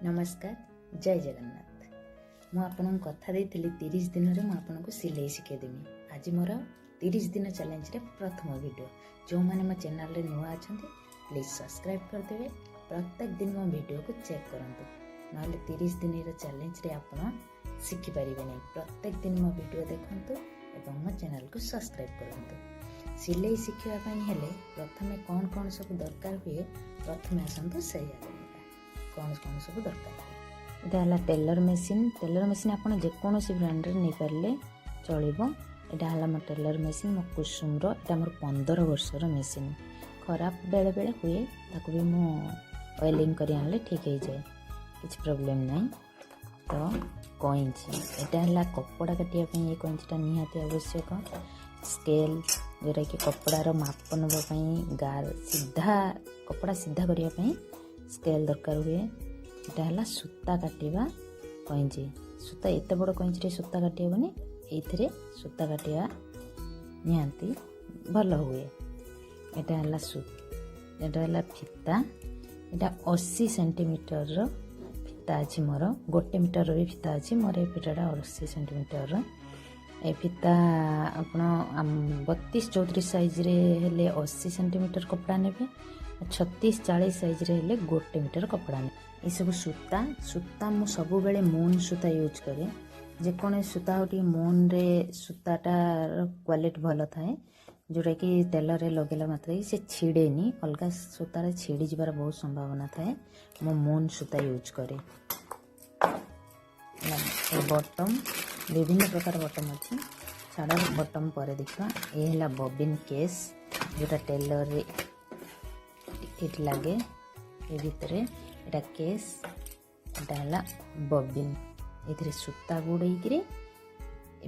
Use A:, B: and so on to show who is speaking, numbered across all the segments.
A: नमस्कार जय जगन्नाथ मु आपन कथा देइथिली 30 दिन रे मु आपन को सिलाई शिखेदेमी। आज मोर 30 दिन चैलेंज रे प्रथम वीडियो। जो माने मो चैनल रे नुआ अछंती प्लीज सब्सक्राइब कर देबे। प्रत्येक दिन मो वीडियो को चेक करंतु नाले 30 दिन रे चैलेंज रे आपन शिखि परिबे नै। प्रत्येक दिन मो वीडियो देखंतु एवं मो चैनल को सब्सक्राइब करंतु। सिलाई शिखिबा पई हेले प्रथमे कोन कोन सब दरकार हुए प्रथमे आसंतु सही कौन कौन सब दरकार है। टेलर मेसीन आपन जेकोसी ब्रांड रे नहीं पारे चलो। यहाँ मो टेलर मेसीन मो कुसुम रो मोर 15 वर्षर मेसीन खराब बेले बेले हुए ताकू भी मो ऑयलिंग करी आनले ठीक हो जाए किसी प्रॉब्लम नहीं। तो कईची यहाँ कपड़ा काटिया ये कईचीटा निहाती आवश्यक। स्केल जोटा कि कपड़ार माप नापी गार सीधा कपड़ा सीधा करने स्केल दरकार हुए। यहाँ सूता काटिबा कईची सूता एत बड़ कईची सूता काटी हेनी ये सूता काटिया निहांती भल हुए। यहाँ है फिता यहाँ 80 सेंटीमीटर फिता अच्छी मोर 1 मीटर भी फिता अच्छी मोर ये फिटाटा 80 सेंटीमीटर ए फिता आपण 32-34 साइज रे हेले 80 सेंटीमीटर कपड़ा नेबे 36-40 साइज रे हेले 1 मीटर कपड़ा ने। ये सब सूता मु सब बेले मून सूता यूज करे। जेकोने सूता होटी मून रे सूताटार क्वालिटी भल थाए जोटा कि टेलर रे लगेला मात्र से छिड़ेनी। अलग सूता रे छिड़ी जबार बहुत संभावना थाए। मु मून सूता यूज करे। बटम विभिन्न प्रकार बटम अच्छी साड़ा बटम पर देखा। ये है बॉबिन केस जोटा टेलर रे इट लगे ये भितर एटा केस एटा है बॉबिन ये सूता गुड़े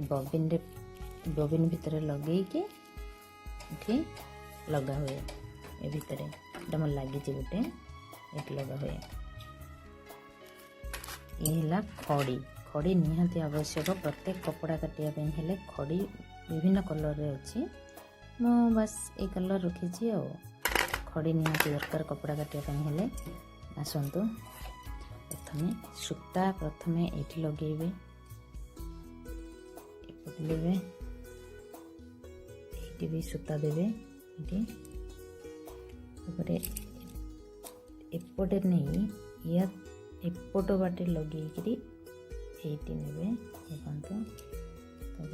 A: बॉबिन भितर लगे ये लगा हुए ये भितर एटा मोर लगी गोटे ये लगा हुए। ये है खड़ी निहाती आवश्यक। प्रत्येक कपड़ा काटिया हेले खड़ी विभिन्न कलर रे अच्छी मो बस ये कलर रखी आ खड़ी निहाती दरकार कपड़ा काटिया हेले। आसतु प्रथमे सूता प्रथमे ये लगेबे देवे ये भी सूता देवे एपटे नहीं या एपट बाटे लगे ये नेबे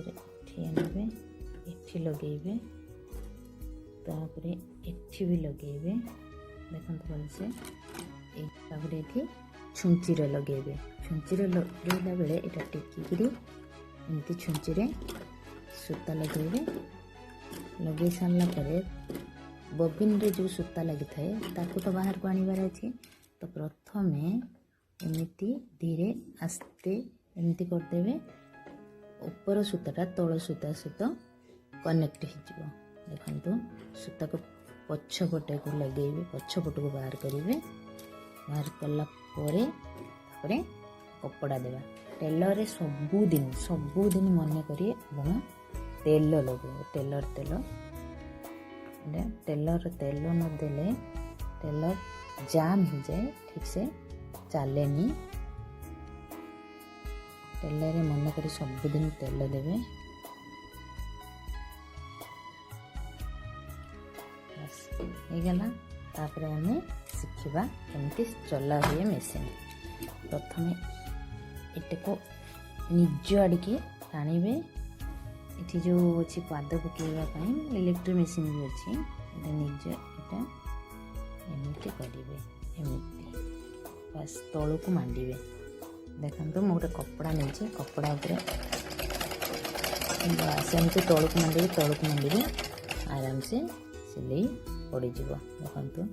A: देखते नेबे ये लगेबे एठी भी लगेबे देखते भलसे ये छुंची लगेबे। छुंची लगेला बेले एटा टेकिकी एमती छुंची सूता लगेबे। लगे सारा पर बबिन रे जो सूता लगी थाए ताकू तो बाहर को आनिबार अछि। तो प्रथमे एमती धीरे आस्ते एमती करदेवे ऊपर सूताटा तल सूता सहित कनेक्ट हो। देखु सूता को पछपटे को लगेबे पछपट को बाहर करेंगे। बाहर कला परे कपड़ा देवा। टेलर रे सबुदिन मन करी आपण तेल लगे। टेलर तेल न देले टेलर जाम हो जाए ठीक से चलेनी। टेलर रे मन करी सबुदिन तेल देवे। गला तापर हमें शिखा केमती चला हुए मेसीन। प्रथमे ये को निज आड़े टाणिबे। ये जो अच्छी पाद पकड़ापी इलेक्ट्रिक मेसीन भी अच्छी निज यहाँ एमती करेंगे एमती बस तलू को मांडे। देखो मैं गोटे कपड़ा नहीं कपड़ा सेमती तलू को मांडे आराम से सिलाई पड़ीज। देखु